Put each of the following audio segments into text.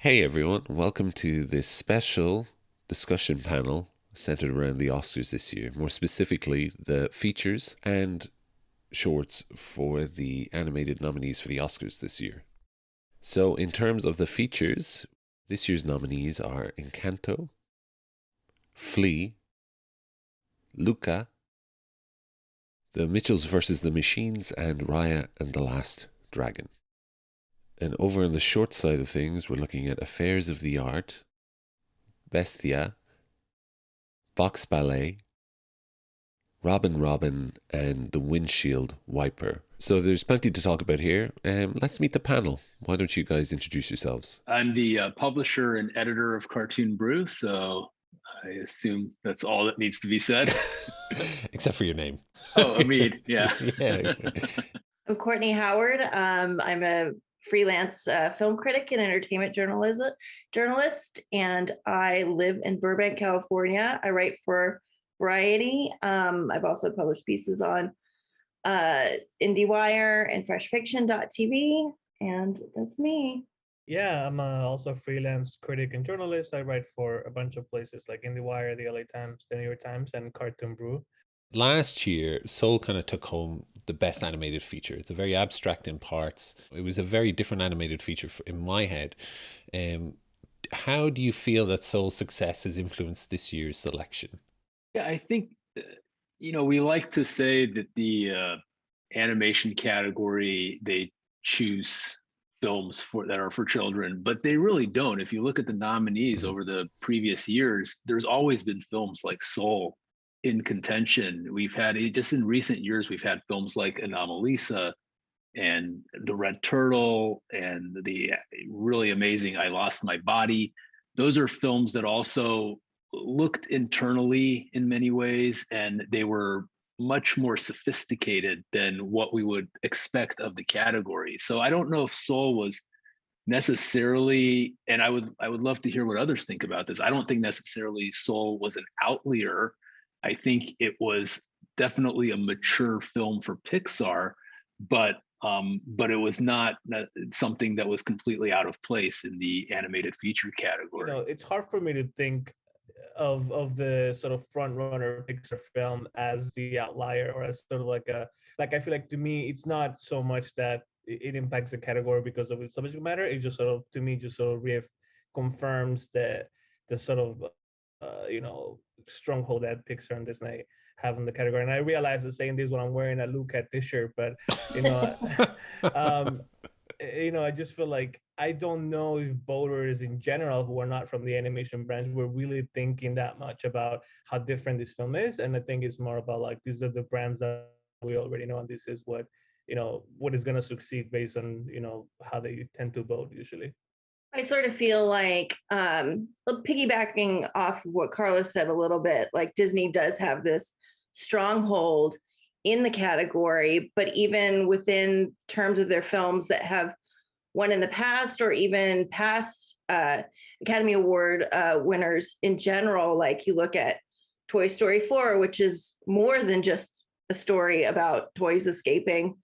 Hey everyone, welcome to this special discussion panel centered around the Oscars this year. More specifically, the features and shorts for the animated nominees for the Oscars this year. So, in terms of the features, this year's nominees are Encanto, Flea, Luca, The Mitchells vs. the Machines, and Raya and the Last Dragon. And over on the short side of things, we're looking at Affairs of the Art, Bestia, Box Ballet, Robin, and The Windshield Wiper. So there's plenty to talk about here. Let's meet the panel. Why don't you guys introduce yourselves? I'm the publisher and editor of Cartoon Brew, so I assume that's all that needs to be said. Except for your name. Oh, Amid, yeah. Yeah. I'm Courtney Howard. I'm a freelance film critic and entertainment journalist, and I live in Burbank, California. I write for Variety. I've also published pieces on IndieWire and FreshFiction.tv, and that's me. Yeah, I'm also a freelance critic and journalist. I write for a bunch of places like IndieWire, the LA Times, the New York Times, and Cartoon Brew. Last year, Soul kind of took home the best animated feature. It's a very abstract in parts. It was a very different animated feature in my head. How do you feel that Soul's success has influenced this year's selection? Yeah, I think, we like to say that the animation category, they choose films that are for children, but they really don't. If you look at the nominees over the previous years, there's always been films like Soul in contention. We've had, just in recent years, we've had films like Anomalisa and The Red Turtle and the really amazing I Lost My Body. Those are films that also looked internally in many ways, and they were much more sophisticated than what we would expect of the category. So I don't know if Soul was necessarily, and I would love to hear what others think about this. I don't think necessarily Soul was an outlier. I think it was definitely a mature film for Pixar, but it was not something that was completely out of place in the animated feature category. It's hard for me to think of the sort of front runner Pixar film as the outlier, or as sort of like I feel like, to me, it's not so much that it impacts the category because of its subject matter. It just sort of, to me, just sort of confirms the sort of stronghold that Pixar and Disney have in the category. And I realize that saying this when I'm wearing a Luca t-shirt, but I just feel like, I don't know if voters in general who are not from the animation branch were really thinking that much about how different this film is. And I think it's more about like, these are the brands that we already know, and this is what is going to succeed based on how they tend to vote usually. I sort of feel like, piggybacking off of what Carlos said a little bit, like Disney does have this stronghold in the category, but even within terms of their films that have won in the past, or even past Academy Award winners in general, like you look at Toy Story 4, which is more than just a story about toys escaping,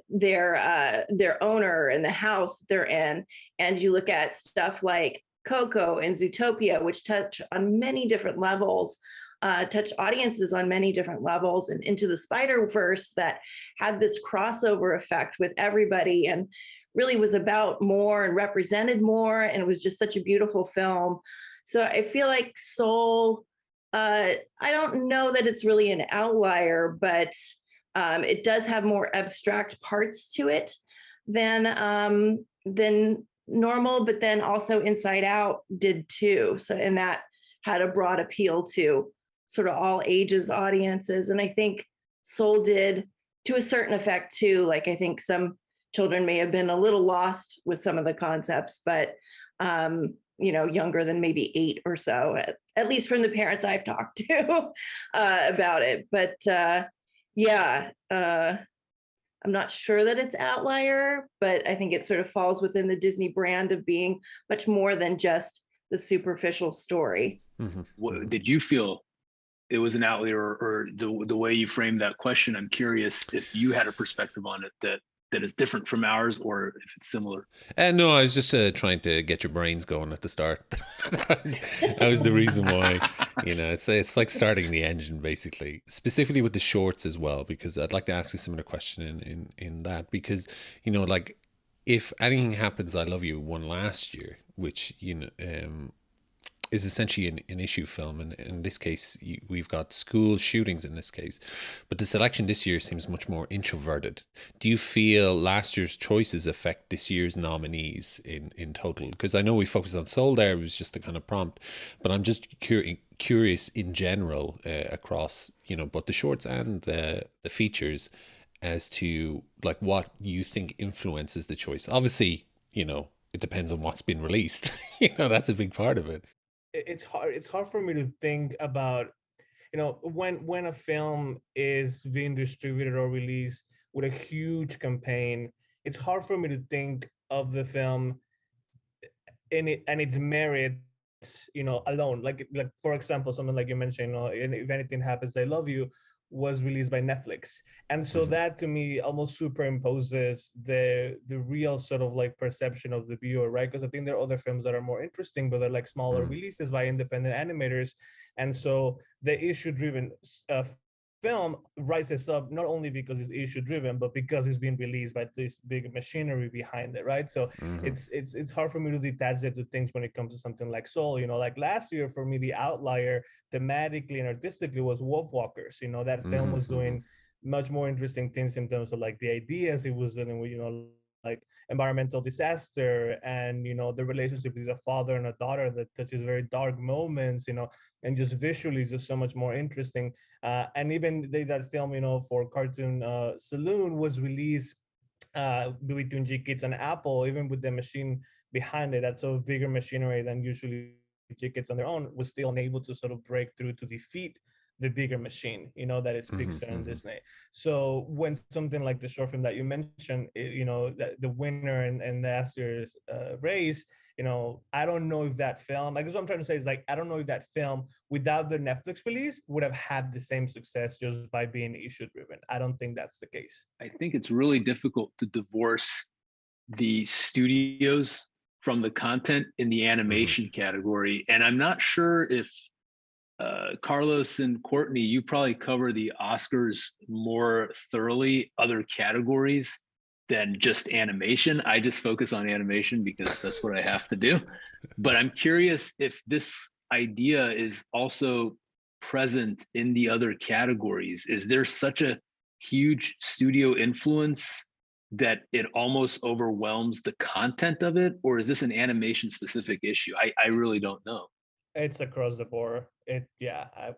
their owner and the house they're in. And you look at stuff like Coco and Zootopia, which touch on many different levels, touch audiences on many different levels, and Into the Spider-Verse that had this crossover effect with everybody and really was about more and represented more, and it was just such a beautiful film. So I feel like Soul, I don't know that it's really an outlier, but it does have more abstract parts to it than normal, but then also Inside Out did too. So, and that had a broad appeal to sort of all ages audiences. And I think Soul did to a certain effect too. Like, I think some children may have been a little lost with some of the concepts, but younger than maybe 8 or so, at least from the parents I've talked to about it. But I'm not sure that it's outlier, but I think it sort of falls within the Disney brand of being much more than just the superficial story. What, did you feel it was an outlier, or the way you framed that question? I'm curious if you had a perspective on it that that is different from ours, or if it's similar. No, I was just trying to get your brains going at the start. That was the reason why. It's like starting the engine, basically. Specifically with the shorts as well, because I'd like to ask a similar question in that, because like, if Anything Happens, I Love You won last year, which is essentially an issue film, and in this case we've got school shootings in this case, but the selection this year seems much more introverted. Do you feel last year's choices affect this year's nominees in total? Because I know we focused on Soul there, it was just a kind of prompt, but I'm just curious in general, across both the shorts and the features, as to like what you think influences the choice. Obviously, it depends on what's been released. That's a big part of it. It's hard for me to think about, when a film is being distributed or released with a huge campaign. It's hard for me to think of the film in it and its merits, alone. Like for example, something like you mentioned, If Anything Happens, I Love You was released by Netflix, and so that to me almost superimposes the real sort of like perception of the viewer, right? Because I think there are other films that are more interesting, but they're like smaller releases by independent animators, and so the issue-driven film rises up not only because it's issue driven, but because it's being released by this big machinery behind it, right? So it's hard for me to detach the two things when it comes to something like Soul. Like last year for me, the outlier thematically and artistically was Wolfwalkers. That film was doing much more interesting things in terms of like the ideas it was doing with, like environmental disaster, and the relationship with a father and a daughter that touches very dark moments, and just visually is just so much more interesting. And even that film, for Cartoon Saloon was released between G-Kids and Apple, even with the machine behind it, that's a bigger machinery than usually G-Kids on their own, was still unable to sort of break through to defeat the bigger machine, that is Pixar and Disney. So when something like the short film that you mentioned, the winner in last year's race, I don't know if that film, I guess what I'm trying to say is like, I don't know if that film without the Netflix release would have had the same success just by being issue driven. I don't think that's the case. I think it's really difficult to divorce the studios from the content in the animation category. And I'm not sure if Carlos and Courtney, you probably cover the Oscars more thoroughly, other categories than just animation. I just focus on animation because that's what I have to do. But I'm curious if this idea is also present in the other categories. Is there such a huge studio influence that it almost overwhelms the content of it? Or is this an animation specific issue? I really don't know. It's across the board. I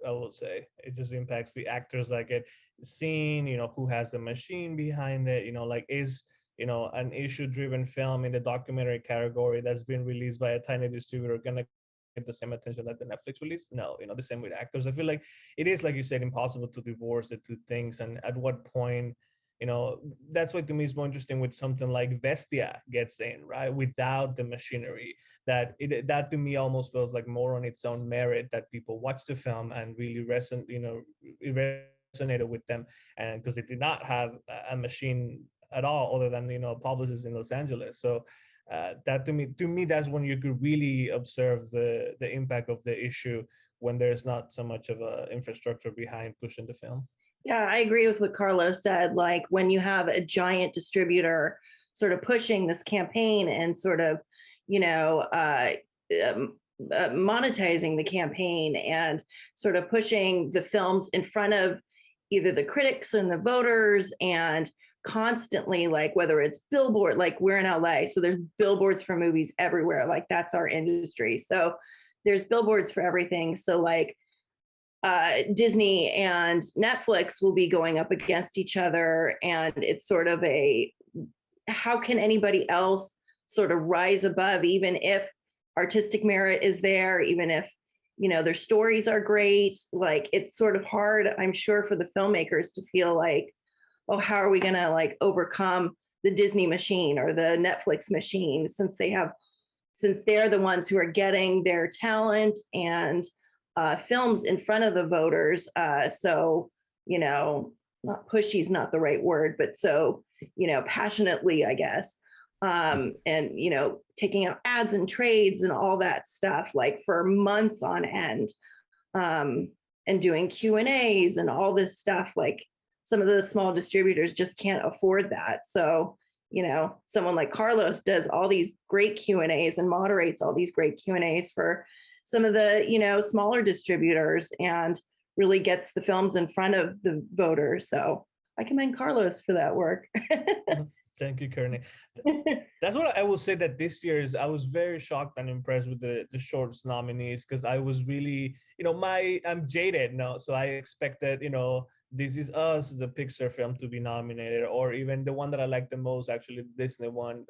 will say it just impacts the actors that get seen, who has the machine behind it, like is, an issue-driven film in the documentary category that's been released by a tiny distributor gonna get the same attention that the Netflix release? No, the same with actors. I feel like it is, like you said, impossible to divorce the two things. And at what point, that's why to me is more interesting with something like Vestia gets in, right? Without the machinery, that to me almost feels like more on its own merit, that people watch the film and really it resonated with them, and because they did not have a machine at all other than publicists in Los Angeles. So that to me that's when you could really observe the impact of the issue, when there's not so much of a infrastructure behind pushing the film. Yeah, I agree with what Carlos said. Like when you have a giant distributor sort of pushing this campaign and sort of, monetizing the campaign and sort of pushing the films in front of either the critics and the voters, and constantly, like whether it's billboard, like we're in LA, so there's billboards for movies everywhere. Like that's our industry. So there's billboards for everything. So like Disney and Netflix will be going up against each other, and it's sort of how can anybody else sort of rise above, even if artistic merit is there, even if their stories are great. Like it's sort of hard, I'm sure, for the filmmakers to feel like, oh, how are we going to like overcome the Disney machine or the Netflix machine, since they're the ones who are getting their talent and films in front of the voters. So not pushy is not the right word, but so, passionately, I guess. And, taking out ads and trades and all that stuff, like for months on end, and doing Q&As and all this stuff. Like some of the small distributors just can't afford that. So, someone like Carlos does all these great Q&As and moderates all these great Q&As for some of the, smaller distributors, and really gets the films in front of the voters. So I commend Carlos for that work. Thank you, Courtney. That's what I will say, that this year's, I was very shocked and impressed with the shorts nominees, because I was really, I'm jaded now. So I expected, This Is Us, the Pixar film, to be nominated, or even the one that I like the most, actually, the Disney one,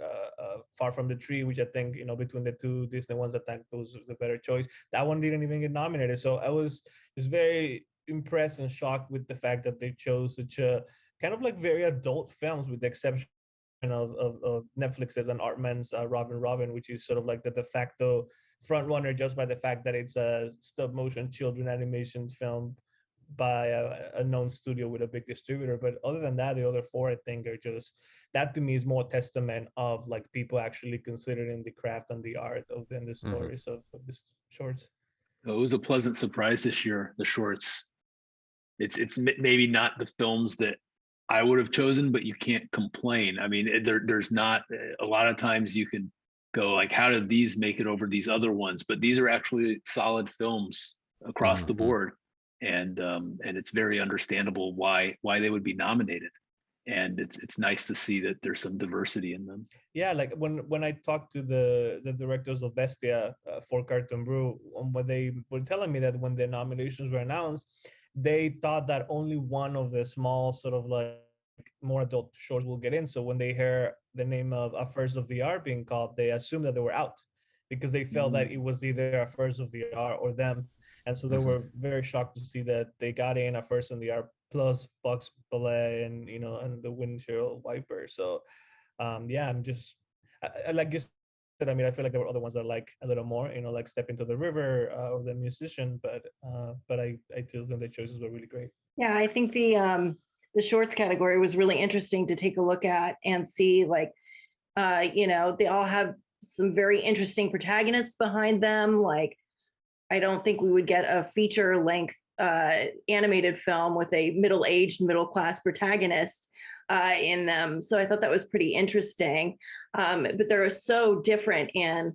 Far From the Tree, which I think, between the two Disney ones, I think was the better choice. That one didn't even get nominated. So I was just very impressed and shocked with the fact that they chose such a kind of like very adult films, with the exception of Netflix's and Artman's Robin, which is sort of like the de facto front runner, just by the fact that it's a stop motion children animation film by a known studio with a big distributor. But other than that, the other four, I think, are just, that to me is more testament of like people actually considering the craft and the art of the stories of the shorts. It was a pleasant surprise this year, the shorts. It's maybe not the films that I would have chosen, but you can't complain. I mean, there's not a lot of times you can go like, how did these make it over these other ones? But these are actually solid films across the board, and it's very understandable why they would be nominated. And it's nice to see that there's some diversity in them. Yeah, like when I talked to the directors of Bestia for Cartoon Brew, when they were telling me that when the nominations were announced, they thought that only one of the small sort of like more adult shorts will get in. So when they hear the name of Affairs of the Art being called, they assumed that they were out, because they felt that it was either Affairs of the Art or them. And so they were very shocked to see that they got in Affairs of the Art plus Bugs Ballet and and the Windshield Wiper. So yeah, I'm just I like you said, I mean, I feel like there were other ones that are like a little more, like Step Into the River or The Musician, but I still think the choices were really great. Yeah, I think the shorts category was really interesting to take a look at and see, like, they all have some very interesting protagonists behind them. Like, I don't think we would get a feature length animated film with a middle-aged, middle-class protagonist in them. So I thought that was pretty interesting. But they're so different in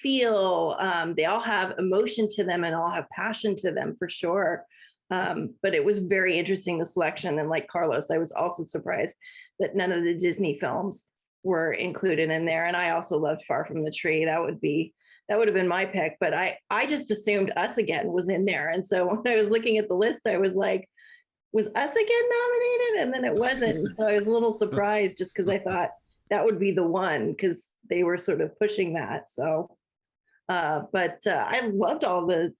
feel. They all have emotion to them and all have passion to them, for sure. But it was very interesting, the selection. And like Carlos, I was also surprised that none of the Disney films were included in there. And I also loved Far From the Tree. That would have been my pick, but I just assumed Us Again was in there. And so when I was looking at the list, I was like, was Us Again nominated? And then it wasn't. So I was a little surprised, just because I thought that would be the one, because they were sort of pushing that. So but I loved all the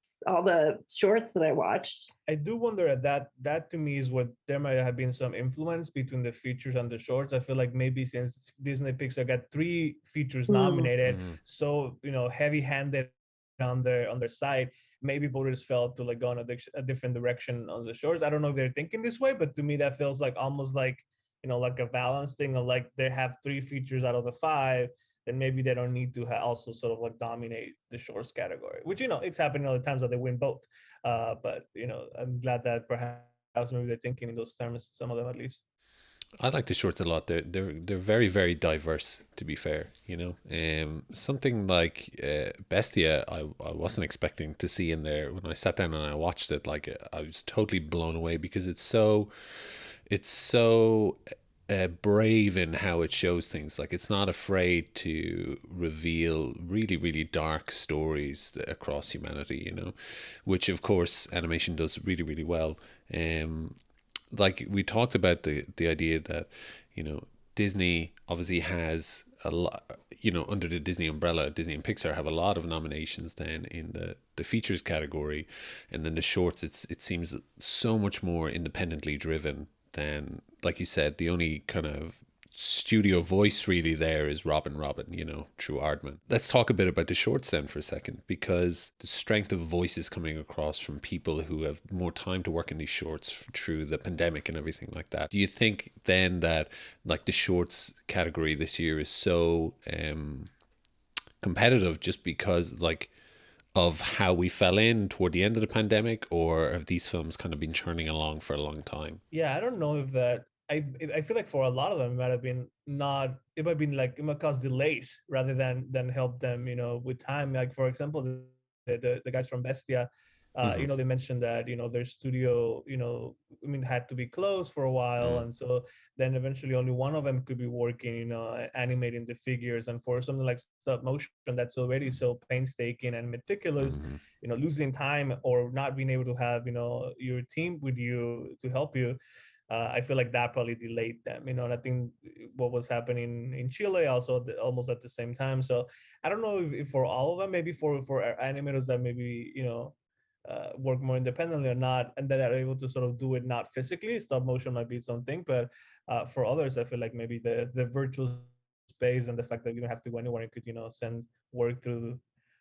shorts that I watched. I do wonder that to me is what there might have been some influence between the features and the shorts. I feel like maybe since Disney Pixar got 3 features nominated, so heavy-handed on their side, maybe voters felt to like go in a different direction on the shorts. I don't know if they're thinking this way, but to me that feels like almost like like a balance thing, of like they have 3 features out of the 5. Then maybe they don't need to also sort of like dominate the shorts category, which, it's happening all the times that they win both. But, I'm glad that perhaps maybe they're thinking in those terms, some of them at least. I like the shorts a lot. They're very, very diverse, to be fair. Something like Bestia, I wasn't expecting to see in there. When I sat down and I watched it, like I was totally blown away, because it's so brave in how it shows things. Like, it's not afraid to reveal really, really dark stories across humanity, which of course animation does really, really well. Like we talked about the idea that Disney obviously has a lot, under the Disney umbrella. Disney and Pixar have a lot of nominations then in the features category, and then the shorts, it seems so much more independently driven than, like you said, the only kind of studio voice really there is Robin, through Aardman. Let's talk a bit about the shorts then for a second, because the strength of voices coming across from people who have more time to work in these shorts through the pandemic and everything like that. Do you think then that like the shorts category this year is so competitive just because like of how we fell in toward the end of the pandemic, or have these films kind of been churning along for a long time? Yeah, I don't know if that. I feel like for a lot of them, it might have been not. It might have been like it might cause delays rather than help them, with time. Like for example, the guys from Bestia, they mentioned that their studio, had to be closed for a while, and so then eventually only one of them could be working, animating the figures. And for something like stop motion that's already so painstaking and meticulous, losing time or not being able to have your team with you to help you. I feel like that probably delayed them, and I think what was happening in Chile also almost at the same time. So I don't know if for all of them, maybe for animators that maybe work more independently or not, and that are able to sort of do it not physically. Stop motion might be something, but for others, I feel like maybe the virtual space and the fact that you don't have to go anywhere and could send work through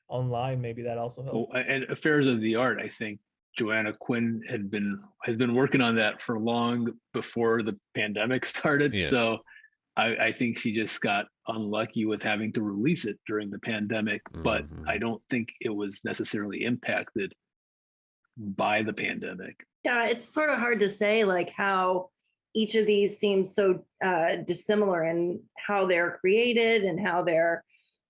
online, maybe that also helped. Well, and Affairs of the Art, I think Joanna Quinn has been working on that for long before the pandemic started. Yeah. So I think she just got unlucky with having to release it during the pandemic, but I don't think it was necessarily impacted by the pandemic. Yeah, it's sort of hard to say like how each of these seems so dissimilar in how they're created and how they're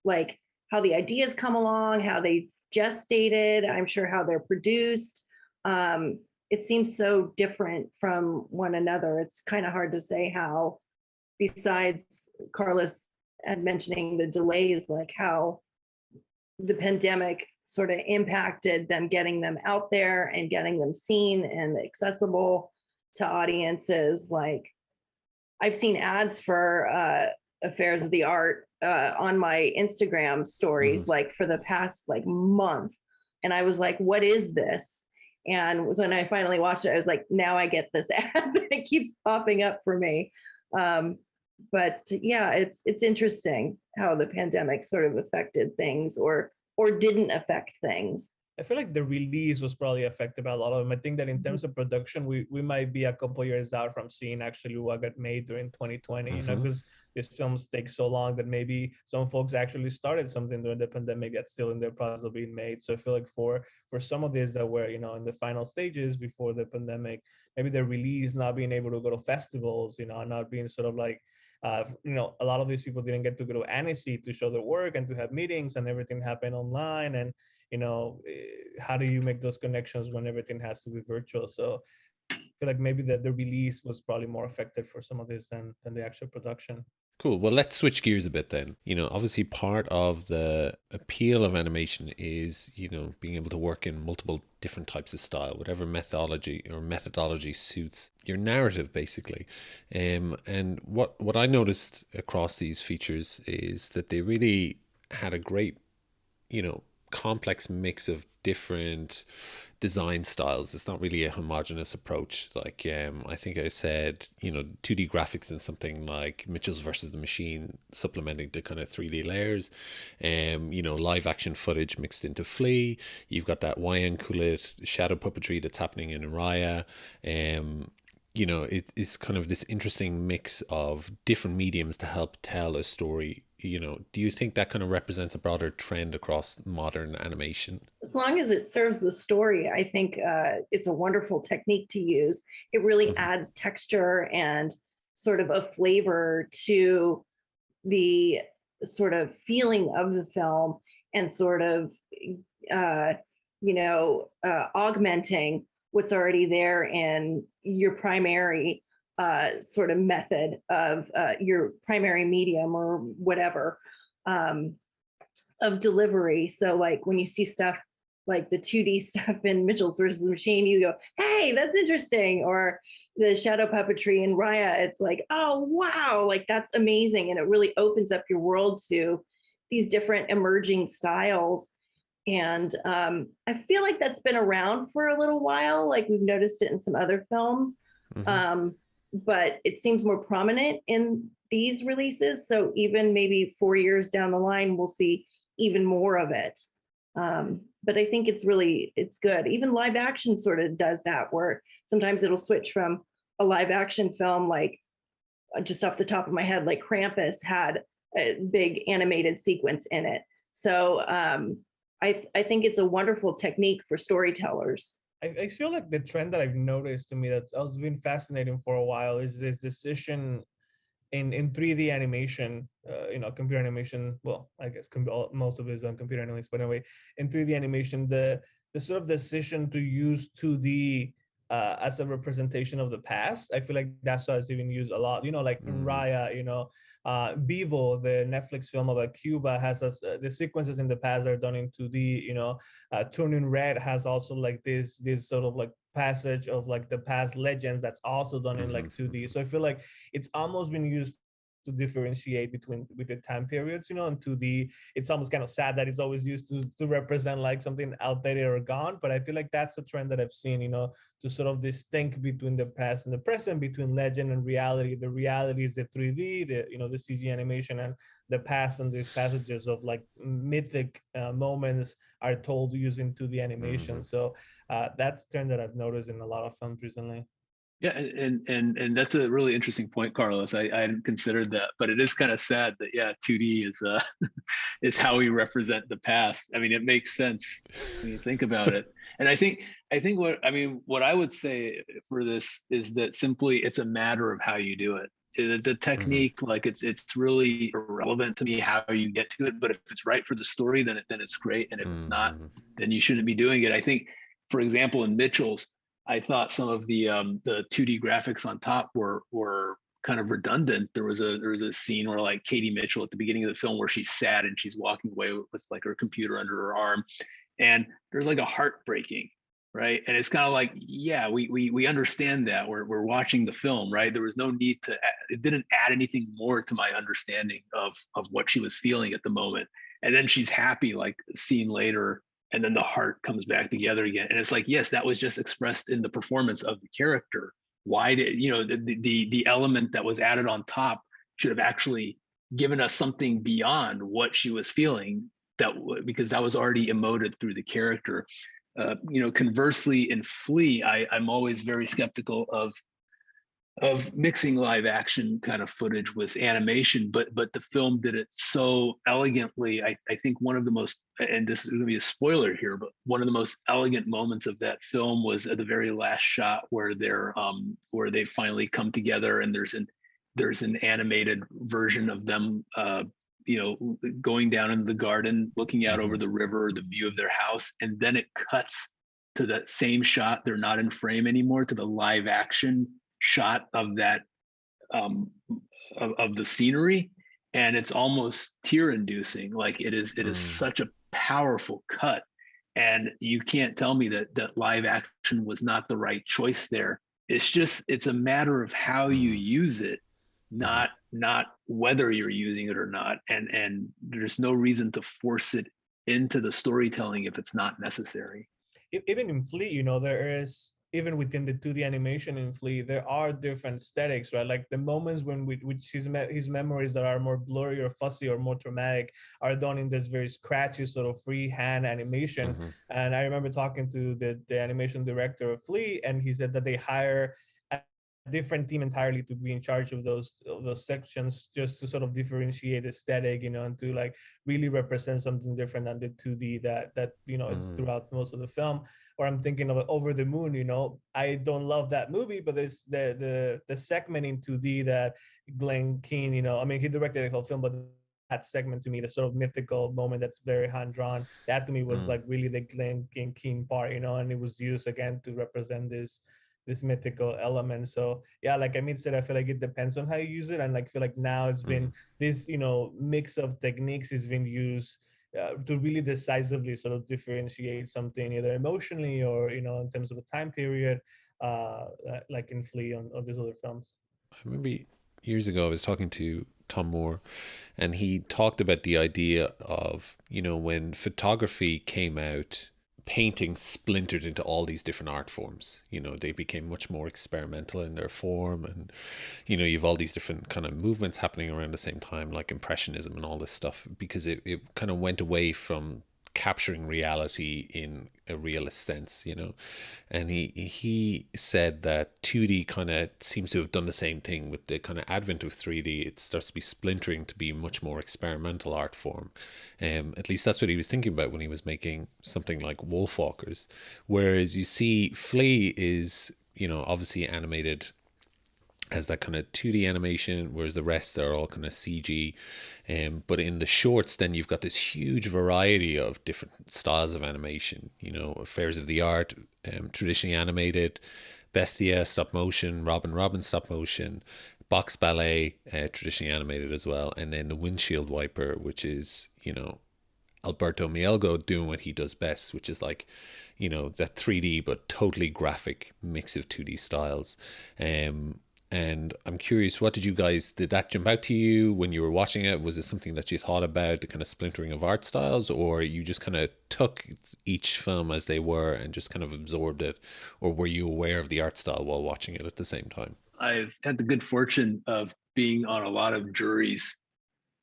like how the ideas come along, how they gestated, I'm sure how they're produced. It seems so different from one another. It's kind of hard to say how, besides Carlos and mentioning the delays, like how the pandemic sort of impacted them getting them out there and getting them seen and accessible to audiences. Like I've seen ads for Affairs of the Art on my Instagram stories, like for the past like month. And I was like, what is this? And when I finally watched it, I was like, now I get this ad. It keeps popping up for me. But yeah, it's interesting how the pandemic sort of affected things or didn't affect things. I feel like the release was probably affected by a lot of them. I think that in terms of production, we might be a couple years out from seeing actually what got made during 2020, because these films take so long that maybe some folks actually started something during the pandemic that's still in the process of being made. So I feel like for some of these that were, in the final stages before the pandemic, maybe the release not being able to go to festivals, not being sort of like, a lot of these people didn't get to go to Annecy to show their work and to have meetings, and everything happened online. And how do you make those connections when everything has to be virtual? So I feel like maybe the release was probably more affected for some of this than the actual production. Cool. Well, let's switch gears a bit then. Obviously part of the appeal of animation is, being able to work in multiple different types of style, whatever methodology suits your narrative, basically. And what I noticed across these features is that they really had a great, complex mix of different design styles. It's not really a homogenous approach. Like I think I said, 2D graphics in something like Mitchell's versus the Machine, supplementing the kind of 3D layers. Live action footage mixed into Flea. You've got that Wayang Kulit shadow puppetry that's happening in Araya. It is kind of this interesting mix of different mediums to help tell a story. Do you think that kind of represents a broader trend across modern animation? As long as it serves the story, I think it's a wonderful technique to use. It really adds texture and sort of a flavor to the sort of feeling of the film, and sort of, augmenting what's already there in your primary sort of method of your primary medium or whatever of delivery. So like when you see stuff like the 2D stuff in Mitchell's versus the Machine, you go, hey, that's interesting. Or the shadow puppetry in Raya, it's like, oh, wow, like that's amazing. And it really opens up your world to these different emerging styles. And I feel like that's been around for a little while. Like we've noticed it in some other films. but it seems more prominent in these releases. So even maybe 4 years down the line, we'll see even more of it. But I think it's good. Even live action sort of does that, where sometimes it'll switch from a live action film, like just off the top of my head, like Krampus had a big animated sequence in it. So I think it's a wonderful technique for storytellers. I feel like the trend that I've noticed to me that's has been fascinating for a while is this decision in 3D animation, computer animation. Well, I guess most of it is on computer animation, but anyway, in 3D animation, the sort of decision to use 2D as a representation of the past. I feel like that's what's even used a lot. Like in Raya, Bibo, the Netflix film about Cuba, has the sequences in the past that are done in 2D. Turning Red has also like this sort of like passage of like the past legends that's also done in like 2D. So I feel like it's almost been used to differentiate with the time periods, and 2D. It's almost kind of sad that it's always used to represent like something outdated or gone. But I feel like that's the trend that I've seen, to sort of distinct between the past and the present, between legend and reality. The reality is the 3D, the CG animation, and the past and these passages of like mythic moments are told using 2D animation. So that's a trend that I've noticed in a lot of films recently. Yeah, and that's a really interesting point, Carlos. I hadn't considered that, but it is kind of sad that 2D is is how we represent the past. I mean, it makes sense when you think about it. And I think what I would say for this is that simply it's a matter of how you do it. The technique, like it's really irrelevant to me how you get to it. But if it's right for the story, then it's great. And if it's not, then you shouldn't be doing it. I think, for example, in Mitchell's, I thought some of the 2D graphics on top were kind of redundant. There was a scene where like Katie Mitchell at the beginning of the film where she's sad and she's walking away with like her computer under her arm, and there's like a heart breaking, right? And it's kind of like, yeah, we understand that we're watching the film, right? There was no need it didn't add anything more to my understanding of what she was feeling at the moment. And then she's happy like a scene later, and then the heart comes back together again. And it's like, yes, that was just expressed in the performance of the character. Why did the element that was added on top should have actually given us something beyond what she was feeling, because that was already emoted through the character. Conversely, in Flea, I'm always very skeptical of mixing live action kind of footage with animation, but the film did it so elegantly. I think one of the most, and this is going to be a spoiler here, but one of the most elegant moments of that film was at the very last shot where they finally come together, and there's an animated version of them going down into the garden, looking out over the river, the view of their house, and then it cuts to that same shot. They're not in frame anymore, to the live action shot of that of the scenery, and it's almost tear-inducing. Like it is such a powerful cut, and you can't tell me that live action was not the right choice there. It's a matter of how you use it, not whether you're using it or not, and there's no reason to force it into the storytelling if it's not necessary. Even in Flea, there is, even within the 2D animation in Flea, there are different aesthetics, right? Like the moments which his memories that are more blurry or fuzzy or more traumatic are done in this very scratchy sort of freehand animation. And I remember talking to the animation director of Flea, and he said that they hire a different team entirely to be in charge of those sections, just to sort of differentiate aesthetic, and to like really represent something different than the 2D that it's throughout most of the film. Or I'm thinking of Over the Moon. I don't love that movie, but there's the segment in 2D that Glenn Keane, he directed the whole film, but that segment to me, the sort of mythical moment that's very hand drawn, that to me was like really the Glenn Keane part, and it was used again to represent this mythical element. So yeah, like Amid said, I feel like it depends on how you use it, and like feel like now it's been this mix of techniques is being used to really decisively sort of differentiate something, either emotionally or in terms of a time period, like in Flea or these other films. I remember years ago I was talking to Tom Moore, and he talked about the idea of when photography came out painting splintered into all these different art forms. You know, they became much more experimental in their form, and you know, you've all these different kind of movements happening around the same time, like impressionism and all this stuff, because it kind of went away from capturing reality in a realist sense, you know. And he said that 2D kind of seems to have done the same thing with the kind of advent of 3D. It starts to be splintering to be much more experimental art form. At least that's what he was thinking about when he was making something like Wolfwalkers. Whereas you see Flea is, you know, obviously animated as that kind of 2D animation, whereas the rest are all kind of CG. But in the shorts, then you've got this huge variety of different styles of animation. You know, Affairs of the Art, traditionally animated, Bestia stop motion, Robin stop motion, Box Ballet, traditionally animated as well, and then the Windshield Wiper, which is, you know, Alberto Mielgo doing what he does best, which is like, you know, that 3D but totally graphic mix of 2D styles. And I'm curious, did that jump out to you when you were watching it? Was it something that you thought about, the kind of splintering of art styles, or you just kind of took each film as they were and just kind of absorbed it? Or were you aware of the art style while watching it at the same time? I've had the good fortune of being on a lot of juries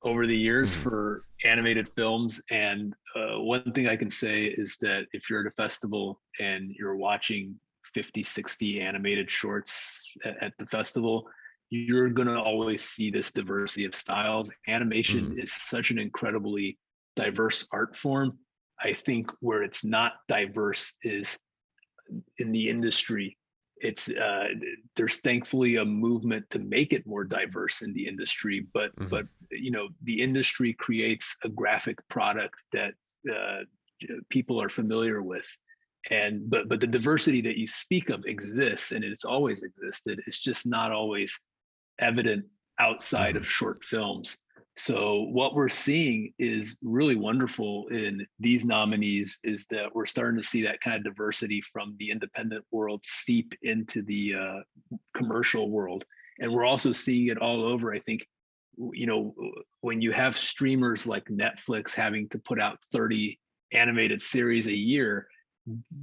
over the years for animated films. And one thing I can say is that if you're at a festival and you're watching 50, 60 animated shorts at the festival, you're going to always see this diversity of styles. Animation is such an incredibly diverse art form. I think where it's not diverse is in the industry. It's there's thankfully a movement to make it more diverse in the industry, but you know, the industry creates a graphic product that people are familiar with. And but the diversity that you speak of exists, and it's always existed. It's just not always evident outside of short films. So what we're seeing is really wonderful in these nominees, is that we're starting to see that kind of diversity from the independent world seep into the commercial world. And we're also seeing it all over. I think, you know, when you have streamers like Netflix having to put out 30 animated series a year,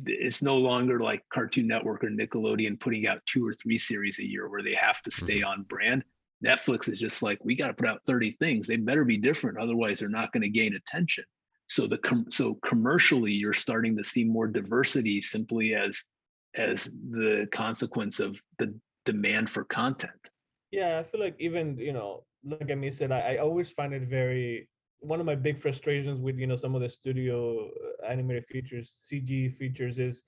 it's no longer like Cartoon Network or Nickelodeon putting out 2 or 3 series a year where they have to stay on brand. Netflix is just like, we got to put out 30 things. They better be different, otherwise they're not going to gain attention. So commercially, you're starting to see more diversity simply as the consequence of the demand for content. Yeah, I feel like even, you know, like Amid said, I always find it very, one of my big frustrations with, you know, some of the studio animated features, CG features, is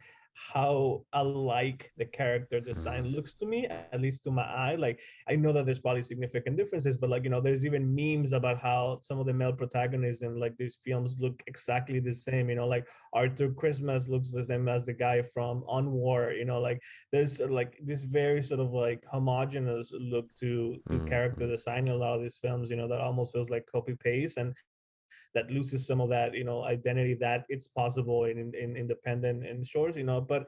how alike the character design looks to me, at least to my eye. Like, I know that there's probably significant differences, but like, you know, there's even memes about how some of the male protagonists in like these films look exactly the same, you know, like Arthur Christmas looks the same as the guy from On War, you know, like there's like this very sort of like homogenous look to character design in a lot of these films, you know, that almost feels like copy paste, and that loses some of that, you know, identity that it's possible in independent and shorts, you know. But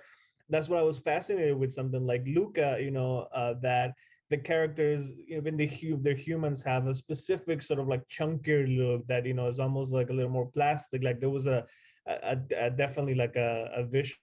that's what I was fascinated with something like Luca, you know, that the characters, even their humans, have a specific sort of like chunkier look that, you know, is almost like a little more plastic. Like there was a definitely like a vision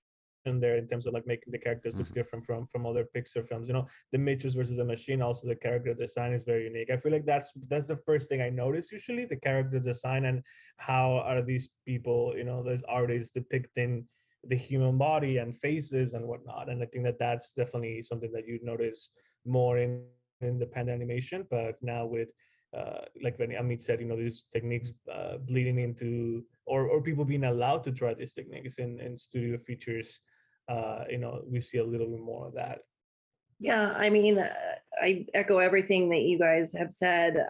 there in terms of like making the characters look different from other Pixar films. You know, The Matrix versus the Machine, also the character design is very unique. I feel like that's the first thing I notice usually, the character design, and how are these people, you know, those artists depicting the human body and faces and whatnot. And I think that that's definitely something that you notice more in independent animation. But now with like when Amid said, you know, these techniques bleeding into, or people being allowed to try these techniques in studio features, you know, we see a little bit more of that. Yeah, I mean, I echo everything that you guys have said.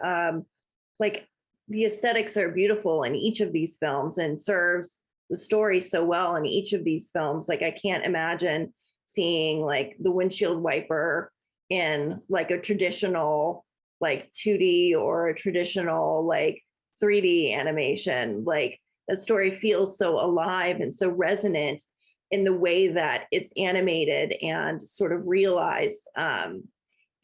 Like the aesthetics are beautiful in each of these films and serves the story so well in each of these films. Like I can't imagine seeing like the windshield wiper in like a traditional like 2D or a traditional like 3D animation. Like that story feels so alive and so resonant in the way that it's animated and sort of realized.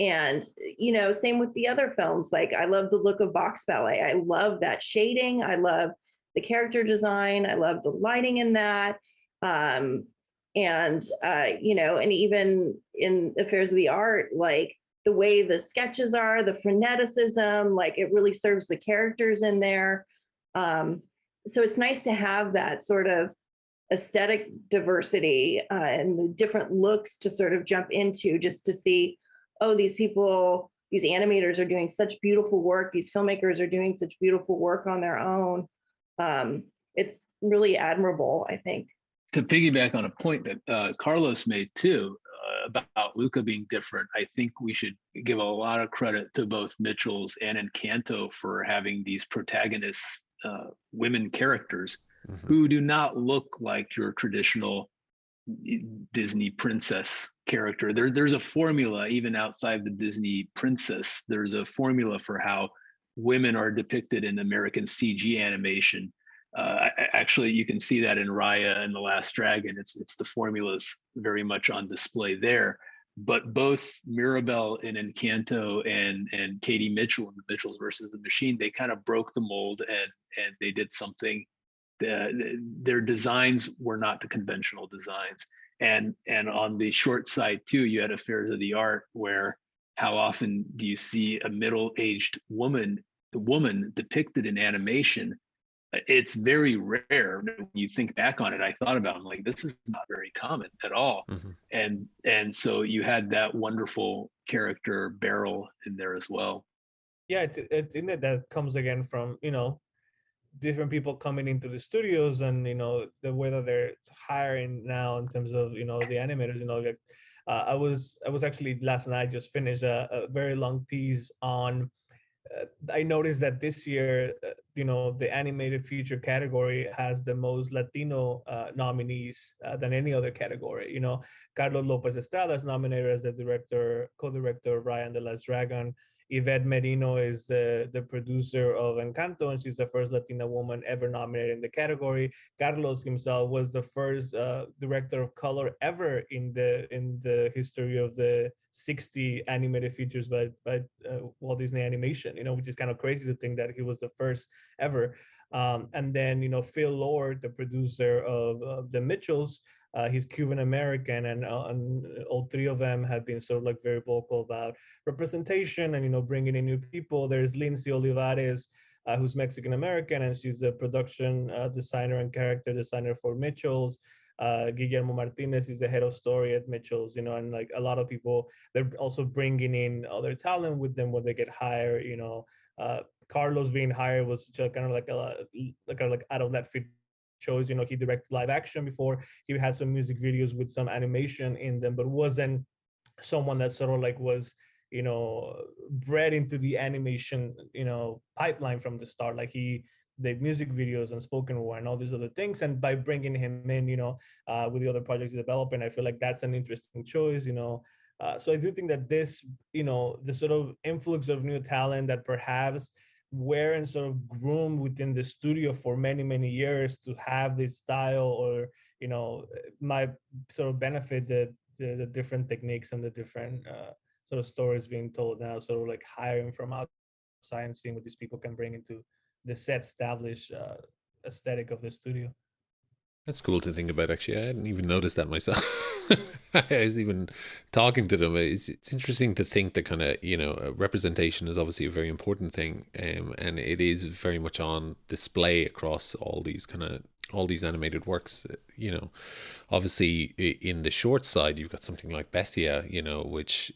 And, you know, same with the other films. Like I love the look of Box Ballet. I love that shading. I love the character design. I love the lighting in that. Um, and and even in affairs of the art, like the way the sketches are, the freneticism, like it really serves the characters in there. So it's nice to have that sort of aesthetic diversity and the different looks to sort of jump into, just to see, oh, these people, these animators are doing such beautiful work, these filmmakers are doing such beautiful work on their own. It's really admirable, I think. To piggyback on a point that Carlos made too, about Luca being different, I think we should give a lot of credit to both Mitchell's and Encanto for having these protagonists, women characters, who do not look like your traditional Disney princess character. There's a formula even outside the Disney princess. There's a formula for how women are depicted in American CG animation. Actually, you can see that in Raya and the Last Dragon. It's the formulas very much on display there. But both Mirabel in Encanto and Katie Mitchell in the Mitchells versus the Machine, they kind of broke the mold, and they did something. Their designs were not the conventional designs. And on the short side too, you had Affairs of the Art, where how often do you see a middle-aged woman, the woman depicted in animation? It's very rare. When you think back on it, I thought about it, I'm like, this is not very common at all. And so you had that wonderful character Beryl in there as well. Yeah, it's in it that comes again from different people coming into the studios, and the way that they're hiring now in terms of the animators. Like, I was actually last night just finished a very long piece on. I noticed that this year, the animated feature category has the most Latino nominees than any other category. Carlos Lopez Estrada is nominated as the co-director of Raya and the Last Dragon. Yvette Merino is the producer of Encanto, and she's the first Latina woman ever nominated in the category. Carlos himself was the first director of color ever in the history of the 60 animated features by Walt Disney Animation, which is kind of crazy to think that he was the first ever. And then, Phil Lord, the producer of The Mitchells, he's Cuban American, and all three of them have been sort of like very vocal about representation and bringing in new people. There's Lindsay Olivares, who's Mexican American, and she's the production designer and character designer for Mitchells. Guillermo Martinez is the head of story at Mitchells, and like a lot of people, they're also bringing in other talent with them when they get hired. Carlos being hired was kind of like out of that fit choice. He directed live action before. He had some music videos with some animation in them, but wasn't someone that sort of like was bred into the animation pipeline from the start. Like the music videos and spoken word and all these other things, and by bringing him in with the other projects developing, I feel like that's an interesting choice. So I do think that this the sort of influx of new talent that perhaps weren't sort of groomed within the studio for many years to have this style, or might sort of benefit the different techniques and the different sort of stories being told now. Sort of like hiring from outside and seeing what these people can bring into the set established aesthetic of the studio. That's cool to think about, actually. I hadn't even noticed that myself. I was even talking to them. It's interesting to think that kind of, representation is obviously a very important thing. And it is very much on display across all these animated works. Obviously in the short side, you've got something like Bestia, which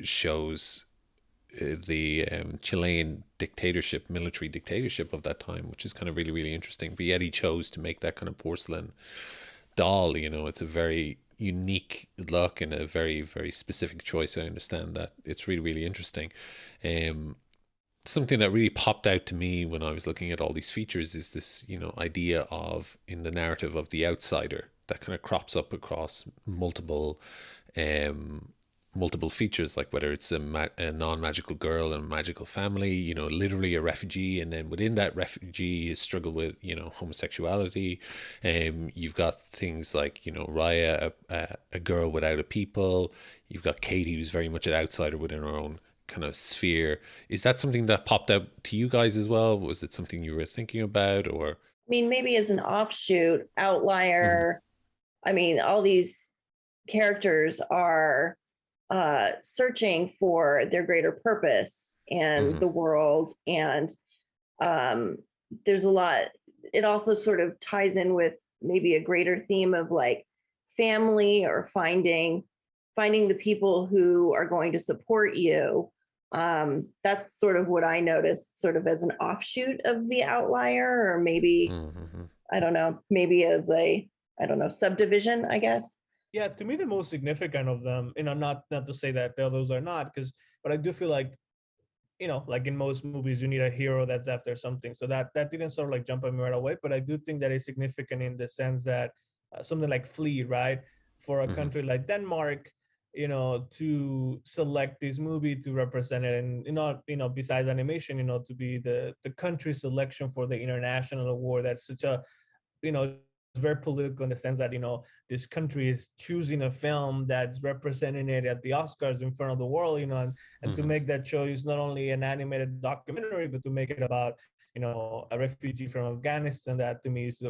shows the Chilean military dictatorship of that time, which is kind of really, really interesting. But yet he chose to make that kind of porcelain doll. It's a very unique look and a very, very specific choice. I understand that. It's really, really interesting. Something that really popped out to me when I was looking at all these features is this, idea of, in the narrative, of the outsider that kind of crops up across multiple features, like whether it's a non-magical girl and a magical family, literally a refugee, and then within that refugee is struggle with homosexuality. You've got things like Raya, a girl without a people. You've got Katie, who's very much an outsider within her own kind of sphere. Is that something that popped out to you guys as well? Was it something you were thinking about, or? mean, maybe as an offshoot, Mhm. Outlier, I mean, all these characters are searching for their greater purpose and Mhm. the world. And um, there's a lot, it also sort of ties in with maybe a greater theme of like family or finding the people who are going to support you. That's sort of what I noticed, sort of as an offshoot of the Outlier, or maybe, Mhm. I don't know, maybe as a, I don't know, subdivision, I guess. Yeah, to me, the most significant of them, not to say that the others are not, because, but I do feel like, like in most movies, you need a hero that's after something. So that didn't sort of like jump at me right away, but I do think that is significant in the sense that something like Flea, right, for a Mhm. country like Denmark, to select this movie to represent it, and besides animation, to be the country selection for the international award. That's such a, it's very political in the sense that this country is choosing a film that's representing it at the Oscars in front of the world, and to Mhm. make that choice not only an animated documentary, but to make it about a refugee from Afghanistan. That to me is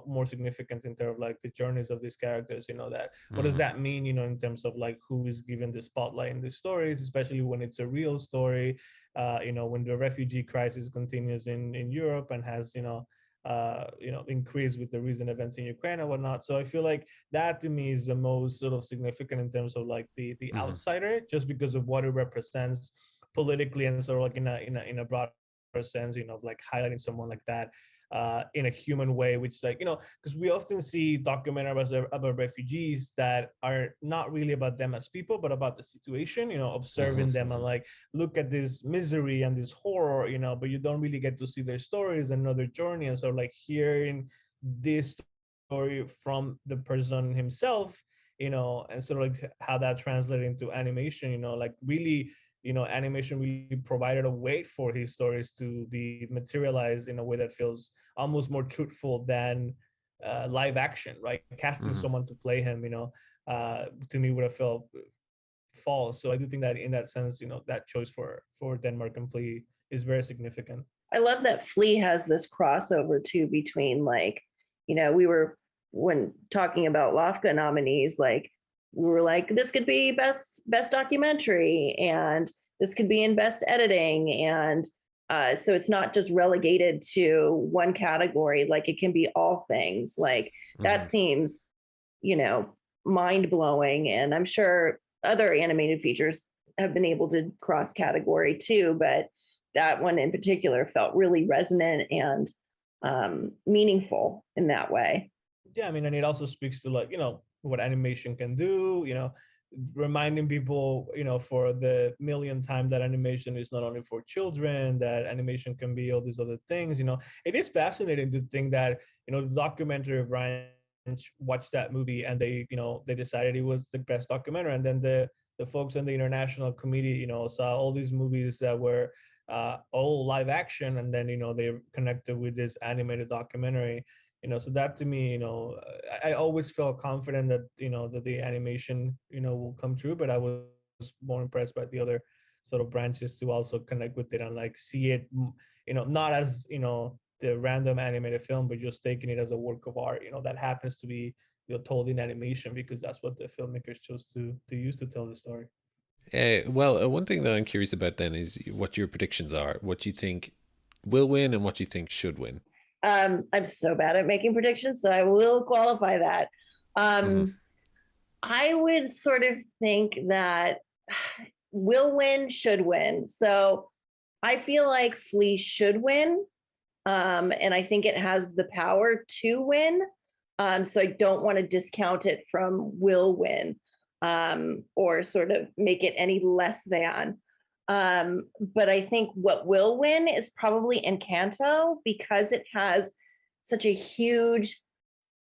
more significant in terms of like the journeys of these characters. That what does Mhm. that mean, in terms of like who is given the spotlight in these stories, especially when it's a real story. When the refugee crisis continues in Europe and has increase with the recent events in Ukraine and whatnot. So I feel like that to me is the most sort of significant in terms of like the Mhm. outsider, just because of what it represents politically and sort of like in a broader sense, of like highlighting someone like that in a human way, which is like, because we often see documentaries about refugees that are not really about them as people, but about the situation, observing them and Mhm. like, look at this misery and this horror, but you don't really get to see their stories and know their journey. And so like hearing this story from the person himself, and sort of like how that translated into animation, like really, animation really provided a way for his stories to be materialized in a way that feels almost more truthful than live action, right? Casting Mhm. someone to play him, to me would have felt false. So I do think that in that sense, that choice for Denmark and Flea is very significant. I love that Flea has this crossover too between like, we were, when talking about Lafka nominees, like we were like, this could be best documentary, and this could be in best editing, and so it's not just relegated to one category. Like it can be all things. Like Mhm. that seems, you know, mind blowing, and I'm sure other animated features have been able to cross category too, but that one in particular felt really resonant and meaningful in that way. Yeah, I mean, and it also speaks to like, what animation can do, reminding people, for the millionth time that animation is not only for children, that animation can be all these other things. It is fascinating to think that, the documentary of Ryan watched that movie and they decided it was the best documentary. And then the folks in the international committee, saw all these movies that were all live action, and then, they connected with this animated documentary. So that to me, I always felt confident that that the animation will come true, but I was more impressed by the other sort of branches to also connect with it and like see it, not as the random animated film, but just taking it as a work of art, that happens to be told in animation, because that's what the filmmakers chose to use to tell the story. Well, one thing that I'm curious about then is what your predictions are, what you think will win and what you think should win. I'm so bad at making predictions, so I will qualify that. Hmm. I would sort of think that will win, should win. So I feel like Flea should win. And I think it has the power to win. So I don't want to discount it from will win, or sort of make it any less than. But I think what will win is probably Encanto, because it has such a huge,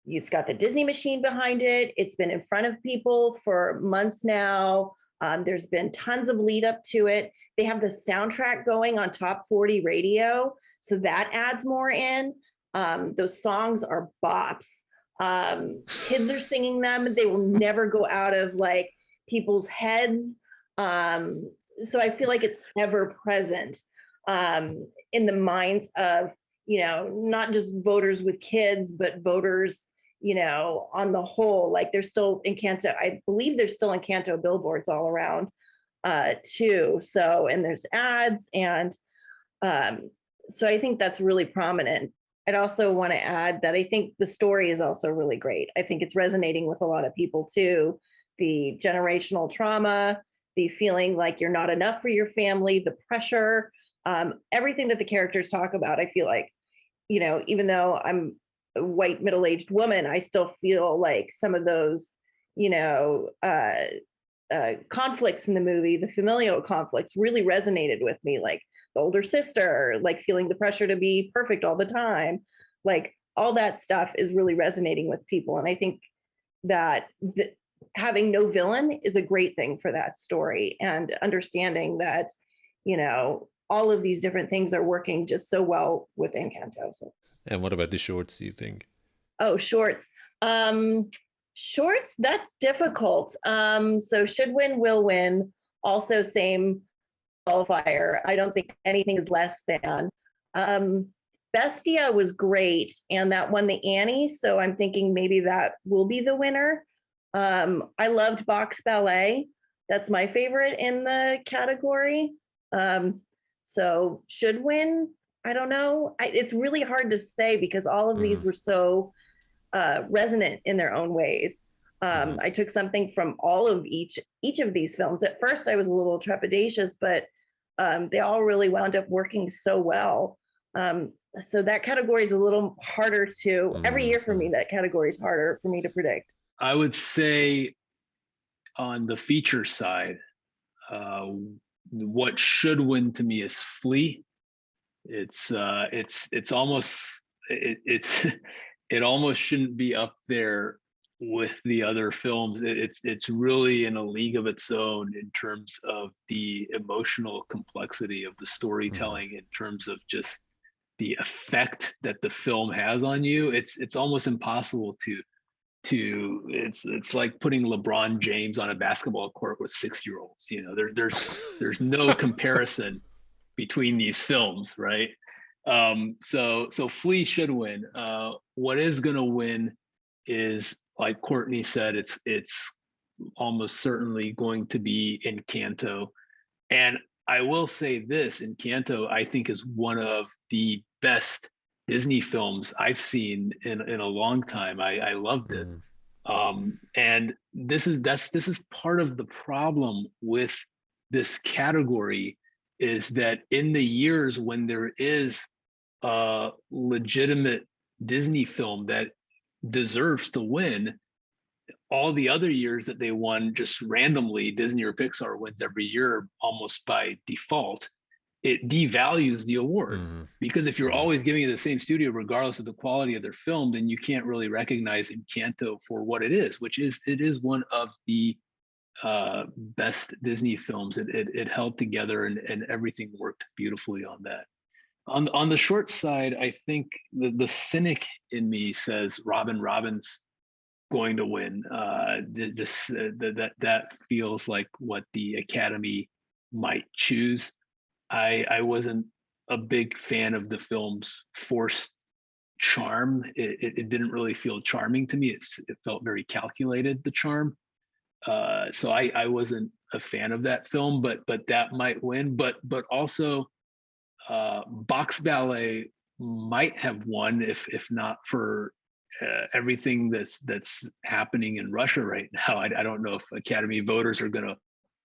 it's got the Disney machine behind it. It's been in front of people for months now. There's been tons of lead up to it. They have the soundtrack going on top 40 radio, so that adds more in. Those songs are bops. Kids are singing them. They will never go out of like people's heads. So I feel like it's ever present in the minds of not just voters with kids, but voters, on the whole. Like there's still Encanto, I believe there's still Encanto billboards all around too. So, and there's ads. And so I think that's really prominent. I'd also want to add that I think the story is also really great. I think it's resonating with a lot of people too. The generational trauma, the feeling like you're not enough for your family, the pressure, everything that the characters talk about. I feel like, even though I'm a white middle-aged woman, I still feel like some of those, conflicts in the movie, the familial conflicts really resonated with me. Like the older sister, like feeling the pressure to be perfect all the time, like all that stuff is really resonating with people. And I think that having no villain is a great thing for that story, and understanding that, all of these different things are working just so well with Encanto. So. And what about the shorts, do you think? Oh, shorts. Shorts, that's difficult. So should win, will win. Also same qualifier. I don't think anything is less than. Bestia was great, and that won the Annie, so I'm thinking maybe that will be the winner. I loved Box Ballet. That's my favorite in the category. So should win. I don't know. It's really hard to say because all of these were so resonant in their own ways. I took something from all of each of these films. At first, I was a little trepidatious, but they all really wound up working so well. So that category is a little harder to, every year for me, that category is harder for me to predict. I would say on the feature side, what should win to me is Flea. It's almost, it almost shouldn't be up there with the other films. It's really in a league of its own in terms of the emotional complexity of the storytelling, in terms of just the effect that the film has on you. It's almost impossible to it's like putting LeBron James on a basketball court with 6-year-olds. There's no comparison between these films, right? So Flea should win. What is gonna win is, like Courtney said, it's almost certainly going to be Encanto. And I will say this, Encanto, I think, is one of the best Disney films I've seen in a long time. I loved it. And this is part of the problem with this category, is that in the years when there is a legitimate Disney film that deserves to win, all the other years that they won just randomly, Disney or Pixar wins every year almost by default, it devalues the award. Because if you're always giving it the same studio, regardless of the quality of their film, then you can't really recognize Encanto for what it is, which is, it is one of the best Disney films. It held together, and everything worked beautifully on that. On the short side, I think the cynic in me says Robin Robbins going to win. That feels like what the Academy might choose. I wasn't a big fan of the film's forced charm. It didn't really feel charming to me. It felt very calculated, the charm. So I wasn't a fan of that film, but that might win. But also Box Ballet might have won if not for everything that's happening in Russia right now. I don't know if Academy voters are going to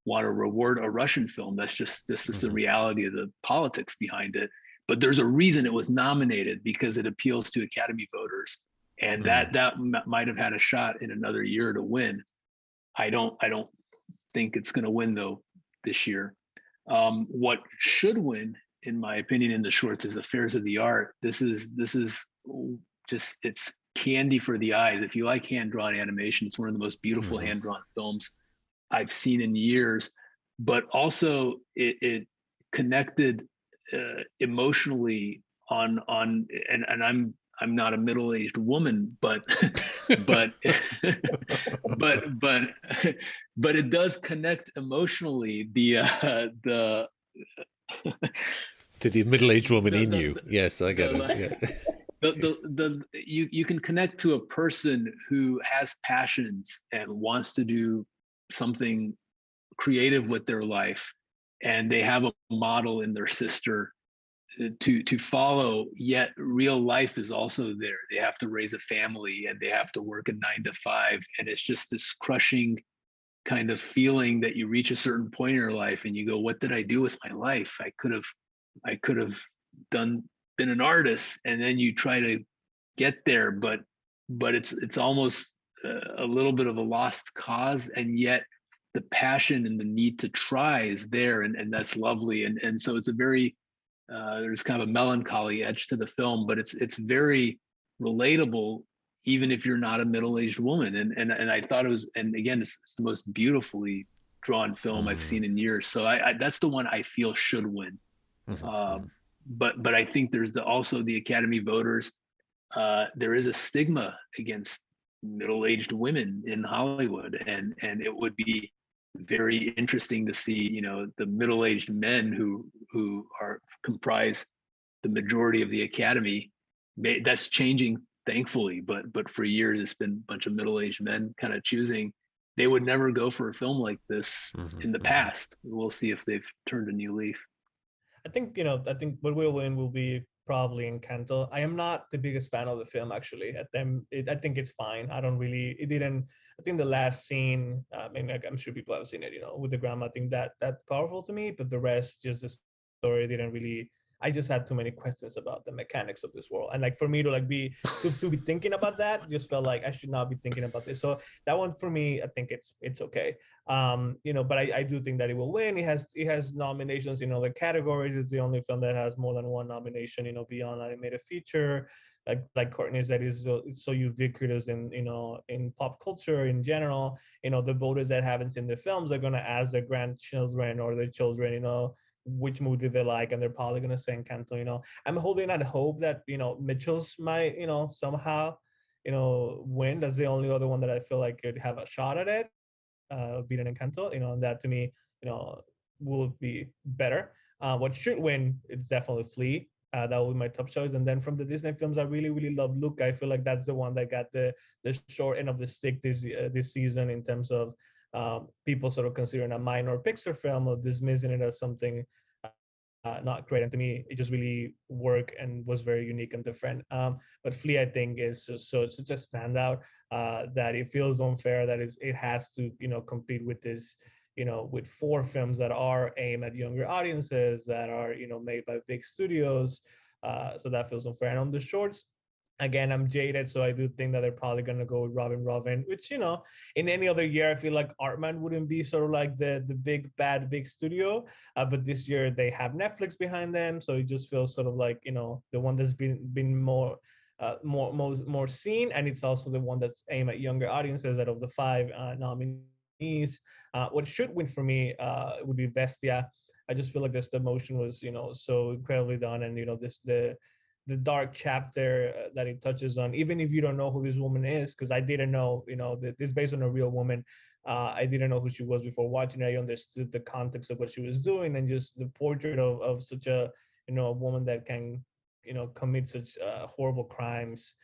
want to reward a Russian film. That's just the reality of the politics behind it. But there's a reason it was nominated, because it appeals to Academy voters, and that might have had a shot in another year to win. I don't think it's going to win though this year. What should win, in my opinion, in the shorts is Affairs of the Art. This is just, it's candy for the eyes. If you like hand-drawn animation, it's one of the most beautiful hand-drawn films I've seen in years. But also it connected emotionally on and I'm not a middle-aged woman, but but it does connect emotionally. The To the middle-aged woman the in the you. Yes, I get the, it. Yeah. you can connect to a person who has passions and wants to do something creative with their life, and they have a model in their sister to follow, yet real life is also there. They have to raise a family and they have to work a 9 to 5, and it's just this crushing kind of feeling that you reach a certain point in your life and you go, what did I do with my life? I could have done been an artist. And then you try to get there, but it's almost a little bit of a lost cause, and yet the passion and the need to try is there, and that's lovely. And so it's a very there's kind of a melancholy edge to the film, but it's very relatable, even if you're not a middle-aged woman. And I thought it was, and again, it's the most beautifully drawn film I've Mm, seen in years. So I that's the one I feel should win. mhm, Um, but I think there's also the Academy voters. There is a stigma against middle-aged women in Hollywood, and it would be very interesting to see, the middle-aged men who are comprise the majority of the Academy. That's changing, thankfully, but for years it's been a bunch of middle-aged men kind of choosing. They would never go for a film like this mhm, in the mhm. past. We'll see if they've turned a new leaf. I think what will win will be probably Encanto. I am not the biggest fan of the film actually. I think it's fine. I don't really. It didn't. I think the last scene. I mean, like, I'm sure people have seen it. With the grandma. I think that's powerful to me. But the rest, just the story didn't really. I just had too many questions about the mechanics of this world, and like for me to like be to be thinking about that, just felt like I should not be thinking about this. So that one for me, I think it's okay. But I do think that it will win. It has nominations in other categories. It's the only film that has more than one nomination, beyond animated feature. Like Courtney said, is so ubiquitous in pop culture in general. The voters that haven't seen the films are gonna ask their grandchildren or their children, which movie they like, and they're probably gonna say Encanto. I'm holding out hope that Mitchell's might somehow win. That's the only other one that I feel like could have a shot at it, beat an Encanto, and that to me, you know, will be better. What should win? It's definitely Flea. That will be my top choice. And then from the Disney films, I really, really love Luca. I feel like that's the one that got the short end of the stick this season in terms of people sort of considering a minor Pixar film or dismissing it as something not great. And to me, it just really worked and was very unique and different. But Flea, I think, is just such a standout that it feels unfair that it has to compete with this with 4 films that are aimed at younger audiences that are made by big studios. So that feels unfair. And on the shorts, again, I'm jaded, so I do think that they're probably gonna go with Robin, which in any other year I feel like Artman wouldn't be sort of like the big bad big studio, but this year they have Netflix behind them, so it just feels sort of like the one that's been more seen, and it's also the one that's aimed at younger audiences. Out of the 5 nominees, what should win for me would be Vestia. I just feel like this the motion was so incredibly done, and this the dark chapter that it touches on, even if you don't know who this woman is, because I didn't know, this is based on a real woman. I didn't know who she was before watching. I understood the context of what she was doing, and just the portrait of such a woman that can, commit such horrible crimes,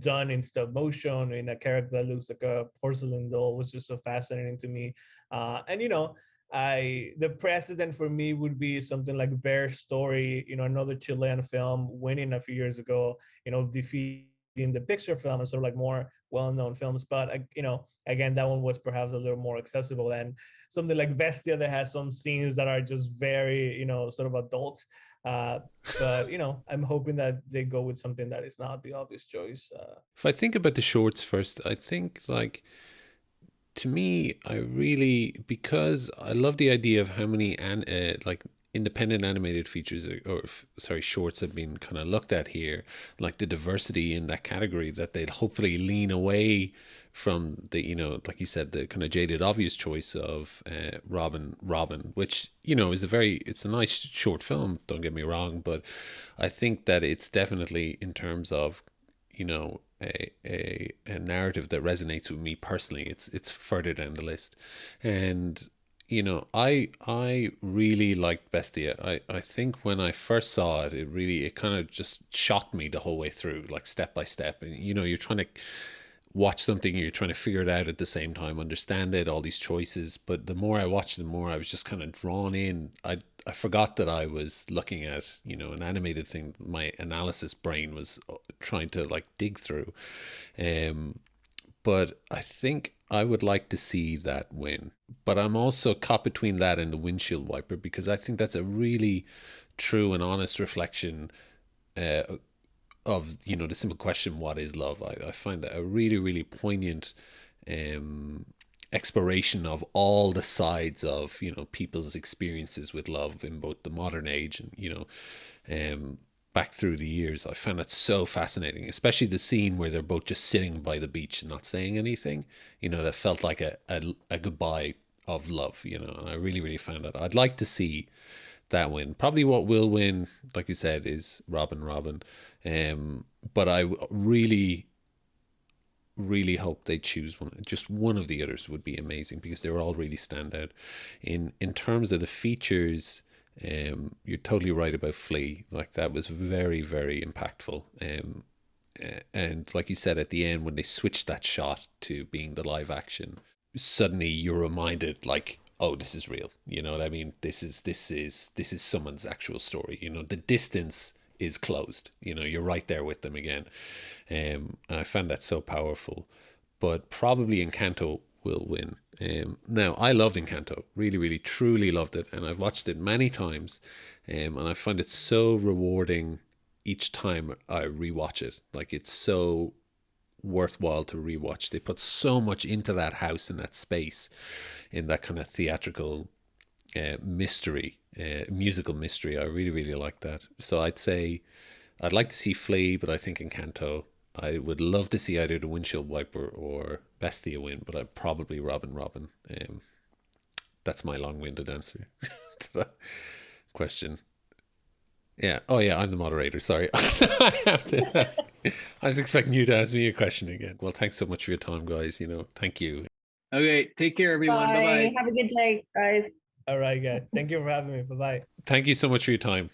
done in stop motion in a character that looks like a porcelain doll, was just so fascinating to me. And the precedent for me would be something like Bear Story, another Chilean film winning a few years ago, defeating the Pixar film and sort of like more well-known films. But again, that one was perhaps a little more accessible than something like Vestia that has some scenes that are just very, sort of adult. Uh, but I'm hoping that they go with something that is not the obvious choice. If I think about the shorts first, I think like to me, I really, because I love the idea of how many like independent animated features sorry, shorts have been kind of looked at here, like the diversity in that category, that they'd hopefully lean away from the like you said, the kind of jaded obvious choice of Robin, which is it's a nice short film, don't get me wrong, but I think that it's definitely, in terms of a narrative that resonates with me personally, it's further down the list. And I really liked Bestia. I think when I first saw it, it kind of just shocked me the whole way through, like step by step. And you're trying to watch something, you're trying to figure it out at the same time, understand it, all these choices. But the more I watched, the more I was just kind of drawn in. I forgot that I was looking at an animated thing. My analysis brain was trying to like dig through. Um, but I think I would like to see that win. But I'm also caught between that and the windshield wiper, because I think that's a really true and honest reflection uh, of the simple question, what is love? I find that a really, really poignant um, exploration of all the sides of people's experiences with love in both the modern age and um, back through the years. I found it so fascinating, especially the scene where they're both just sitting by the beach and not saying anything. That felt like a goodbye of love. And I really, really found that. I'd like to see that win. Probably what will win, like you said, is Robin Robin. But I really, really hope they choose one. Just one of the others would be amazing, because they were all really stand out. In terms of the features, you're totally right about Flea. Like, that was very, very impactful. And like you said, at the end when they switched that shot to being the live action, suddenly you're reminded, like, oh, this is real. You know what I mean? This is someone's actual story. The distance is closed. You're right there with them again. I found that so powerful. But probably Encanto will win. Now, I loved Encanto, really, really, truly loved it, and I've watched it many times, and I find it so rewarding each time I rewatch it. Like, it's so worthwhile to rewatch. They put so much into that house and that space, in that kind of theatrical mystery, musical mystery. I really, really like that. So I'd say I'd like to see Flea, but I think Encanto. I would love to see either the windshield wiper or Bestia win, but I'd probably Robin Robin. That's my long-winded answer to that question. Yeah. Oh, yeah. I'm the moderator. Sorry. I have to ask. I was expecting you to ask me a question again. Well, thanks so much for your time, guys. Thank you. Okay, take care, everyone. Bye Bye. bye. Have a good day, guys. All right, guys. Thank you for having me. Bye bye. Thank you so much for your time.